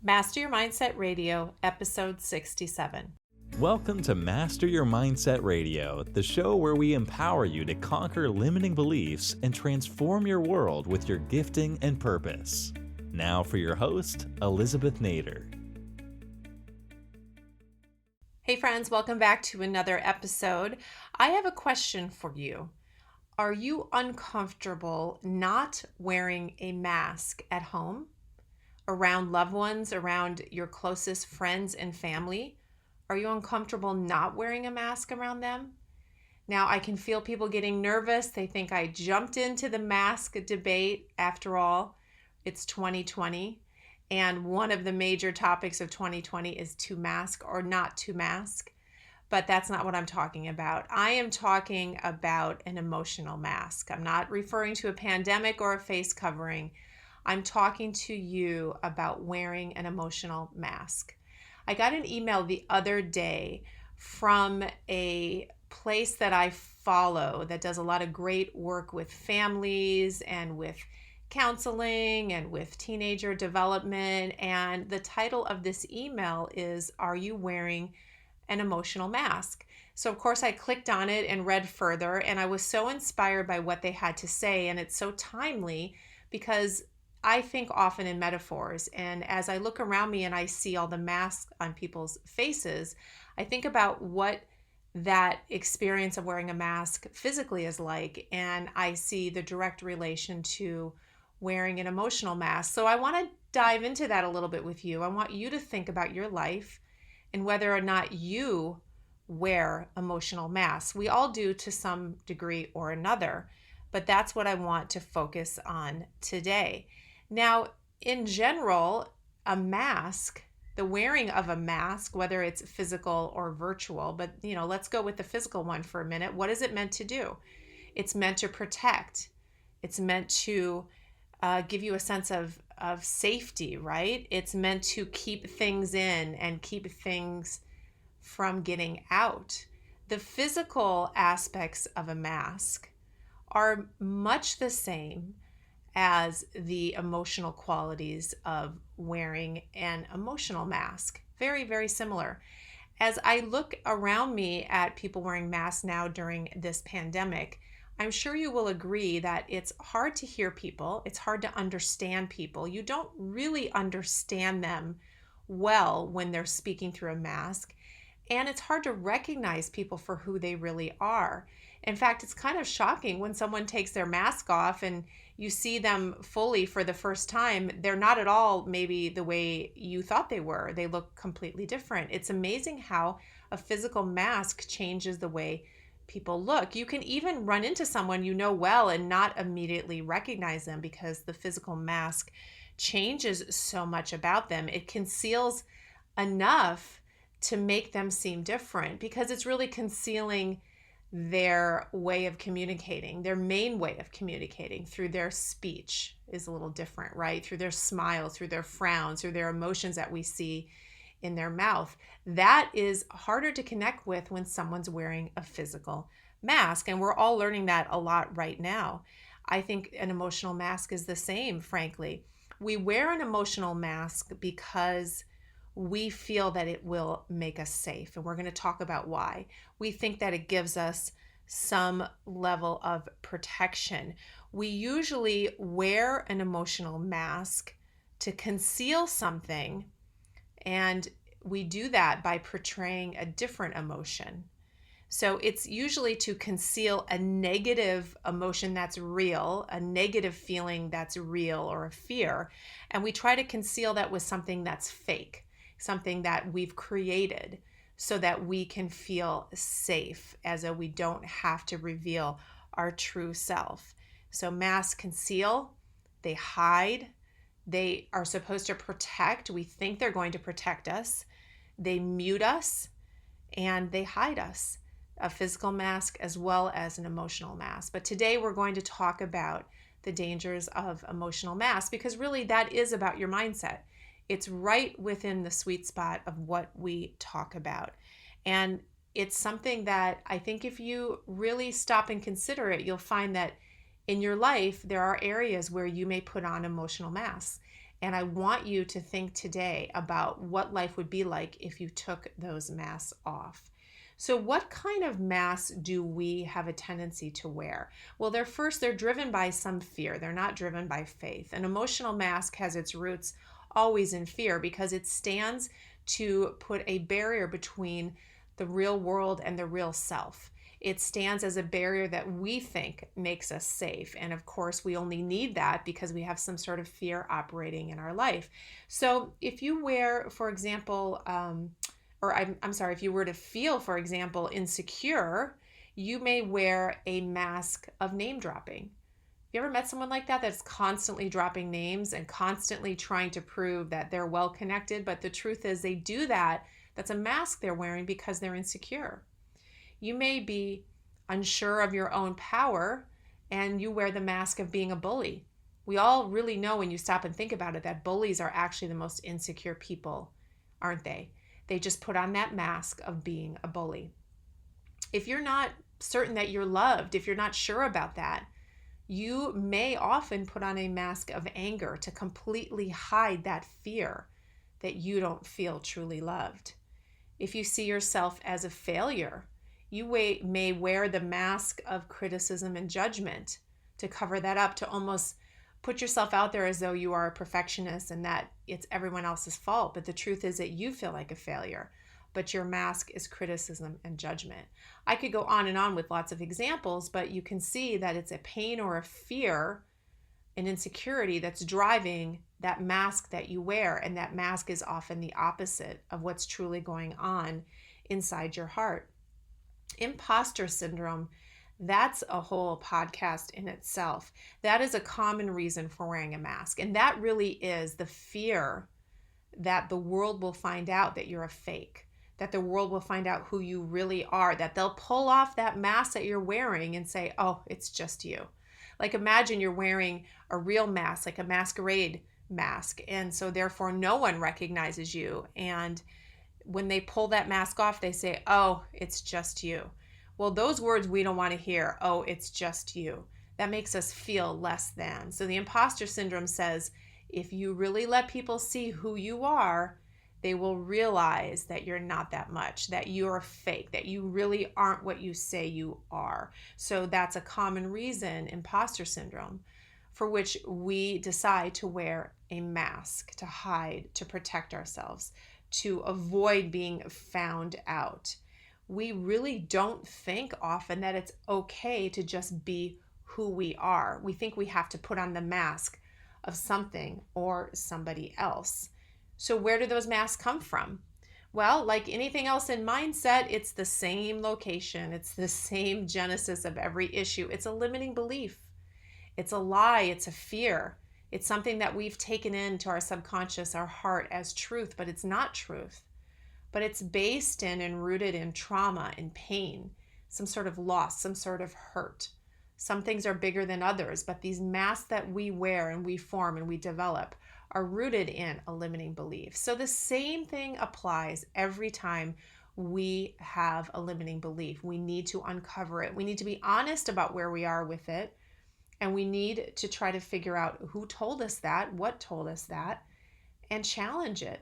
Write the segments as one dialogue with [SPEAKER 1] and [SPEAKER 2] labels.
[SPEAKER 1] Master Your Mindset Radio, episode 67.
[SPEAKER 2] Welcome to Master Your Mindset Radio, the show where we empower you to conquer limiting beliefs and transform your world with your gifting and purpose. Now for your host, Elizabeth Nader.
[SPEAKER 1] Hey friends, welcome back to another episode. I have a question for you. Are you uncomfortable not wearing a mask at home, around loved ones, around your closest friends and family? Are you uncomfortable not wearing a mask around them? Now, I can feel people getting nervous. They think I jumped into the mask debate. After all, it's 2020. And one of the major topics of 2020 is to mask or not to mask. But that's not what I'm talking about. I am talking about an emotional mask. I'm not referring to a pandemic or a face covering. I'm talking to you about wearing an emotional mask. I got an email the other day from a place that I follow that does a lot of great work with families and with counseling and with teenager development. And the title of this email is, "Are you wearing an emotional mask?" So of course I clicked on it and read further, and I was so inspired by what they had to say. And it's so timely because I think often in metaphors, and as I look around me and I see all the masks on people's faces, I think about what that experience of wearing a mask physically is like, and I see the direct relation to wearing an emotional mask. So I want to dive into that a little bit with you. I want you to think about your life and whether or not you wear emotional masks. We all do to some degree or another, but that's what I want to focus on today. Now, in general, a mask, the wearing of a mask, whether it's physical or virtual, but let's go with the physical one for a minute. What is it meant to do? It's meant to protect. It's meant to give you a sense of safety, right? It's meant to keep things in and keep things from getting out. The physical aspects of a mask are much the same as the emotional qualities of wearing an emotional mask. Very, very similar. As I look around me at people wearing masks now during this pandemic, I'm sure you will agree that it's hard to hear people. It's hard to understand people. You don't really understand them well when they're speaking through a mask. And it's hard to recognize people for who they really are. In fact, it's kind of shocking when someone takes their mask off and you see them fully for the first time. They're not at all maybe the way you thought they were. They look completely different. It's amazing how a physical mask changes the way people look. You can even run into someone you know well and not immediately recognize them because the physical mask changes so much about them. It conceals enough to make them seem different because it's really concealing their way of communicating. Their main way of communicating through their speech is a little different, right? Through their smile, through their frowns, through their emotions that we see in their mouth. That is harder to connect with when someone's wearing a physical mask. And we're all learning that a lot right now. I think an emotional mask is the same, frankly. We wear an emotional mask because we feel that it will make us safe. And we're going to talk about why. We think that it gives us some level of protection. We usually wear an emotional mask to conceal something, and we do that by portraying a different emotion. So it's usually to conceal a negative emotion that's real, a negative feeling that's real, or a fear. And we try to conceal that with something that's fake, something that we've created so that we can feel safe, as though we don't have to reveal our true self. So masks conceal, they hide, they are supposed to protect. We think they're going to protect us. They mute us and they hide us. A physical mask as well as an emotional mask. But today we're going to talk about the dangers of emotional masks because really that is about your mindset. It's right within the sweet spot of what we talk about. And it's something that I think if you really stop and consider it, you'll find that in your life, there are areas where you may put on emotional masks. And I want you to think today about what life would be like if you took those masks off. So what kind of masks do we have a tendency to wear? Well, they're driven by some fear. They're not driven by faith. An emotional mask has its roots always in fear because it stands to put a barrier between the real world and the real self. It stands as a barrier that we think makes us safe. And of course, we only need that because we have some sort of fear operating in our life. So if you wear, for example, if you were to feel, for example, insecure, you may wear a mask of name dropping. You ever met someone like that that's constantly dropping names and constantly trying to prove that they're well connected? But the truth is they do that. That's a mask they're wearing because they're insecure. You may be unsure of your own power and you wear the mask of being a bully. We all really know when you stop and think about it that bullies are actually the most insecure people, aren't they? They just put on that mask of being a bully. If you're not certain that you're loved, if you're not sure about that, you may often put on a mask of anger to completely hide that fear that you don't feel truly loved. If you see yourself as a failure, you may wear the mask of criticism and judgment to cover that up, to almost put yourself out there as though you are a perfectionist and that it's everyone else's fault. But the truth is that you feel like a failure, but your mask is criticism and judgment. I could go on and on with lots of examples, but you can see that it's a pain or a fear, an insecurity that's driving that mask that you wear. And that mask is often the opposite of what's truly going on inside your heart. Imposter syndrome, that's a whole podcast in itself. That is a common reason for wearing a mask. And that really is the fear that the world will find out that you're a fake, that the world will find out who you really are, that they'll pull off that mask that you're wearing and say, oh, it's just you. Like imagine you're wearing a real mask, like a masquerade mask. And so therefore no one recognizes you. And when they pull that mask off, they say, oh, it's just you. Well, those words we don't want to hear. Oh, it's just you. That makes us feel less than. So the imposter syndrome says, if you really let people see who you are, they will realize that you're not that much, that you're fake, that you really aren't what you say you are. So that's a common reason, imposter syndrome, for which we decide to wear a mask to hide, to protect ourselves, to avoid being found out. We really don't think often that it's okay to just be who we are. We think we have to put on the mask of something or somebody else. So where do those masks come from? Well, like anything else in mindset, it's the same location. It's the same genesis of every issue. It's a limiting belief. It's a lie. It's a fear. It's something that we've taken into our subconscious, our heart as truth, but it's not truth. But it's based in and rooted in trauma and pain, some sort of loss, some sort of hurt. Some things are bigger than others, but these masks that we wear and we form and we develop are rooted in a limiting belief. So the same thing applies every time we have a limiting belief. We need to uncover it. We need to be honest about where we are with it. And we need to try to figure out who told us that, what told us that, and challenge it.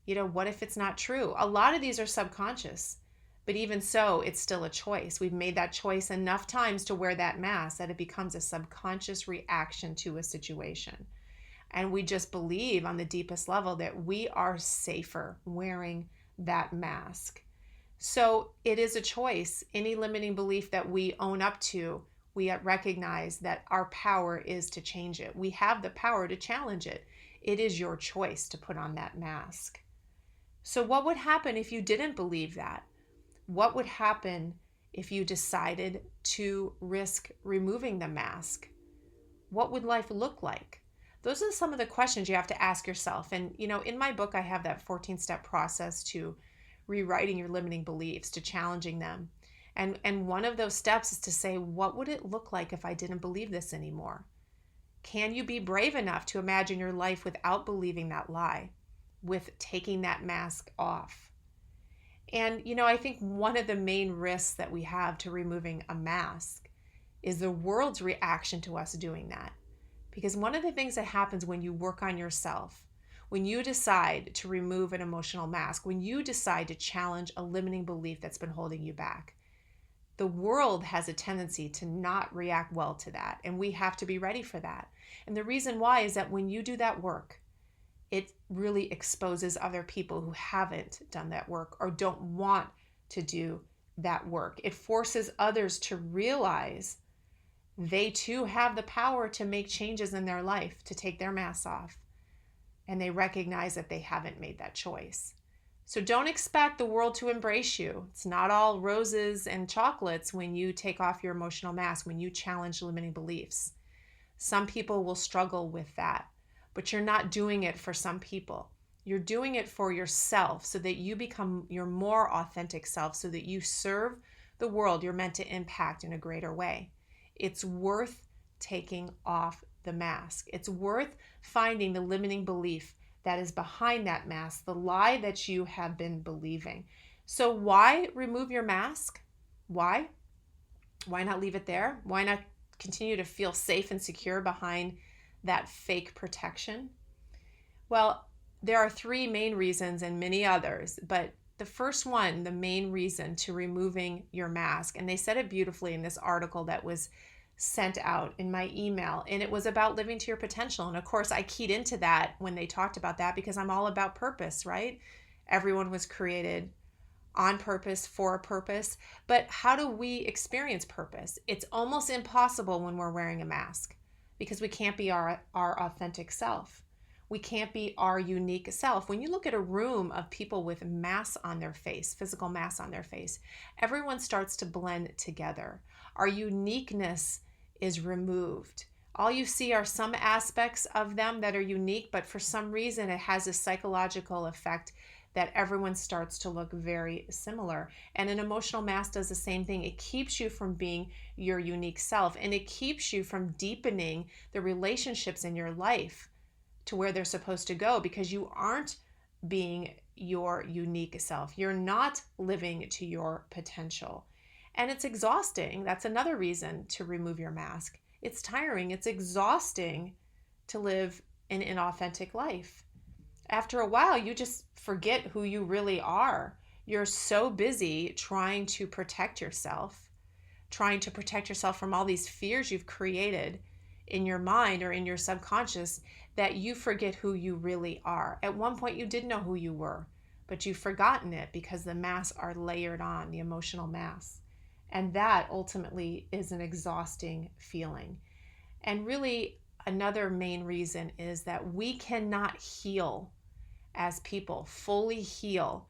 [SPEAKER 1] What if it's not true? A lot of these are subconscious, but even so, it's still a choice. We've made that choice enough times to wear that mask that it becomes a subconscious reaction to a situation. And we just believe on the deepest level that we are safer wearing that mask. So it is a choice. Any limiting belief that we own up to, we recognize that our power is to change it. We have the power to challenge it. It is your choice to put on that mask. So what would happen if you didn't believe that? What would happen if you decided to risk removing the mask? What would life look like? Those are some of the questions you have to ask yourself. And, in my book, I have that 14-step process to rewriting your limiting beliefs, to challenging them. And one of those steps is to say, what would it look like if I didn't believe this anymore? Can you be brave enough to imagine your life without believing that lie, with taking that mask off? And, I think one of the main risks that we have to removing a mask is the world's reaction to us doing that. Because one of the things that happens when you work on yourself, when you decide to remove an emotional mask, when you decide to challenge a limiting belief that's been holding you back, the world has a tendency to not react well to that. And we have to be ready for that. And the reason why is that when you do that work, it really exposes other people who haven't done that work or don't want to do that work. It forces others to realize they too have the power to make changes in their life, to take their masks off. And they recognize that they haven't made that choice. So don't expect the world to embrace you. It's not all roses and chocolates when you take off your emotional mask, when you challenge limiting beliefs. Some people will struggle with that, but you're not doing it for some people. You're doing it for yourself so that you become your more authentic self, so that you serve the world you're meant to impact in a greater way. It's worth taking off the mask. It's worth finding the limiting belief that is behind that mask, the lie that you have been believing. So why remove your mask? Why? Why not leave it there? Why not continue to feel safe and secure behind that fake protection? Well, there are three main reasons and many others, but the first one, the main reason to removing your mask, and they said it beautifully in this article that was sent out in my email, and it was about living to your potential. And of course, I keyed into that when they talked about that because I'm all about purpose, right? Everyone was created on purpose, for a purpose. But how do we experience purpose? It's almost impossible when we're wearing a mask because we can't be our authentic self. We can't be our unique self. When you look at a room of people with masks on their face, physical masks on their face, everyone starts to blend together. Our uniqueness is removed. All you see are some aspects of them that are unique, but for some reason it has a psychological effect that everyone starts to look very similar. And an emotional mask does the same thing. It keeps you from being your unique self, and it keeps you from deepening the relationships in your life to where they're supposed to go because you aren't being your unique self. You're not living to your potential. And it's exhausting. That's another reason to remove your mask. It's tiring. It's exhausting to live an inauthentic life. After a while, you just forget who you really are. You're so busy trying to protect yourself from all these fears you've created in your mind or in your subconscious that you forget who you really are. At one point, you did know who you were, but you've forgotten it because the masks are layered on, the emotional masks. And that ultimately is an exhausting feeling. And really, another main reason is that we cannot heal as people, fully heal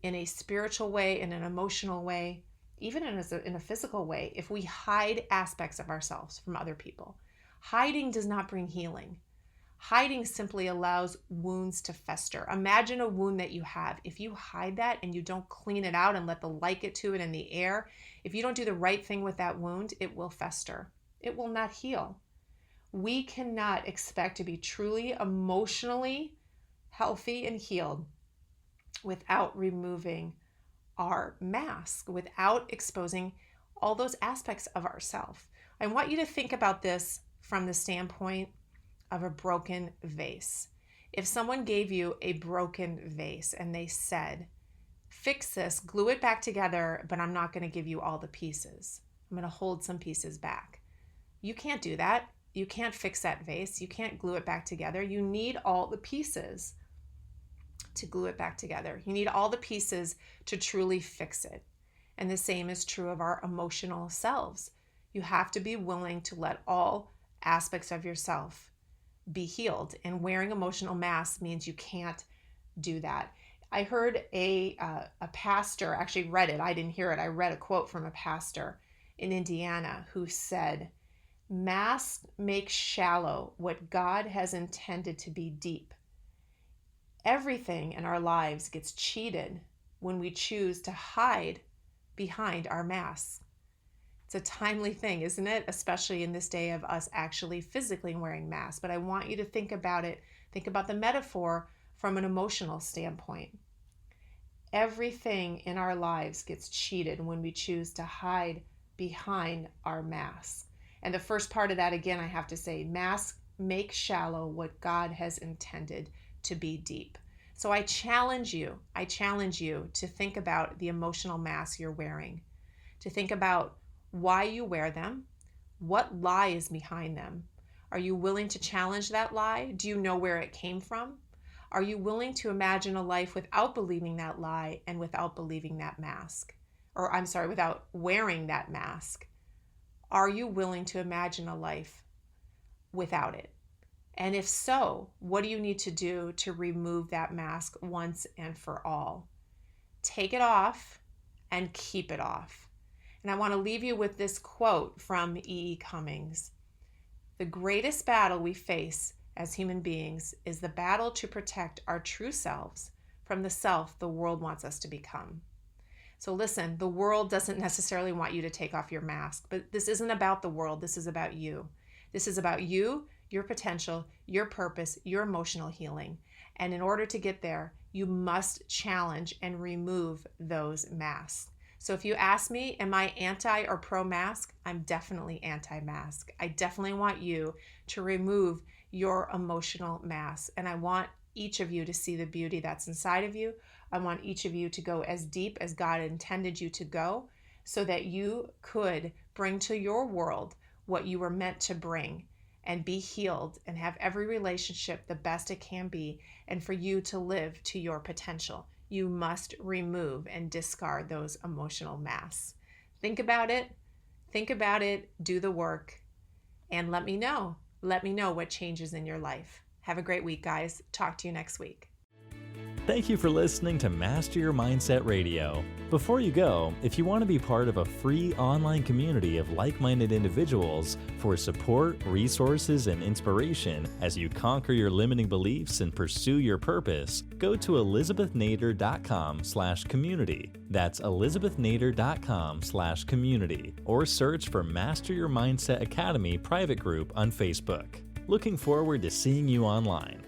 [SPEAKER 1] in a spiritual way, in an emotional way, even in a physical way, if we hide aspects of ourselves from other people. Hiding does not bring healing. Hiding simply allows wounds to fester. Imagine a wound that you have. If you hide that and you don't clean it out and let the light get to it in the air, if you don't do the right thing with that wound, it will fester. It will not heal. We cannot expect to be truly emotionally healthy and healed without removing our mask, without exposing all those aspects of ourselves. I want you to think about this from the standpoint of a broken vase. If someone gave you a broken vase and they said, fix this, glue it back together, but I'm not going to give you all the pieces. I'm going to hold some pieces back. You can't do that. You can't fix that vase. You can't glue it back together. You need all the pieces to glue it back together. You need all the pieces to truly fix it. And the same is true of our emotional selves. You have to be willing to let all aspects of yourself be healed. And wearing emotional masks means you can't do that. I heard a pastor, actually read it. I didn't hear it. I read a quote from a pastor in Indiana who said, masks make shallow what God has intended to be deep. Everything in our lives gets cheated when we choose to hide behind our masks. It's a timely thing, isn't it? Especially in this day of us actually physically wearing masks. But I want you to think about it. Think about the metaphor from an emotional standpoint. Everything in our lives gets cheated when we choose to hide behind our masks. And the first part of that, again, I have to say, masks make shallow what God has intended to be deep. So I challenge you to think about the emotional masks you're wearing, to think about why you wear them, what lie is behind them. Are you willing to challenge that lie? Do you know where it came from? Are you willing to imagine a life without believing that lie and without believing that mask? Or I'm sorry, without wearing that mask? Are you willing to imagine a life without it? And if so, what do you need to do to remove that mask once and for all? Take it off and keep it off. And I want to leave you with this quote from E.E. Cummings. The greatest battle we face as human beings is the battle to protect our true selves from the self the world wants us to become. So listen, the world doesn't necessarily want you to take off your mask, but this isn't about the world. This is about you. This is about you, your potential, your purpose, your emotional healing. And in order to get there, you must challenge and remove those masks. So if you ask me, am I anti or pro-mask? I'm definitely anti-mask. I definitely want you to remove your emotional mask. And I want each of you to see the beauty that's inside of you. I want each of you to go as deep as God intended you to go so that you could bring to your world what you were meant to bring and be healed and have every relationship the best it can be, and for you to live to your potential. You must remove and discard those emotional masks. Think about it, do the work, and let me know. Let me know what changes in your life. Have a great week, guys. Talk to you next week.
[SPEAKER 2] Thank you for listening to Master Your Mindset Radio. Before you go, if you want to be part of a free online community of like-minded individuals for support, resources, and inspiration as you conquer your limiting beliefs and pursue your purpose, go to elizabethnader.com/community. That's elizabethnader.com/community, or search for Master Your Mindset Academy private group on Facebook. Looking forward to seeing you online.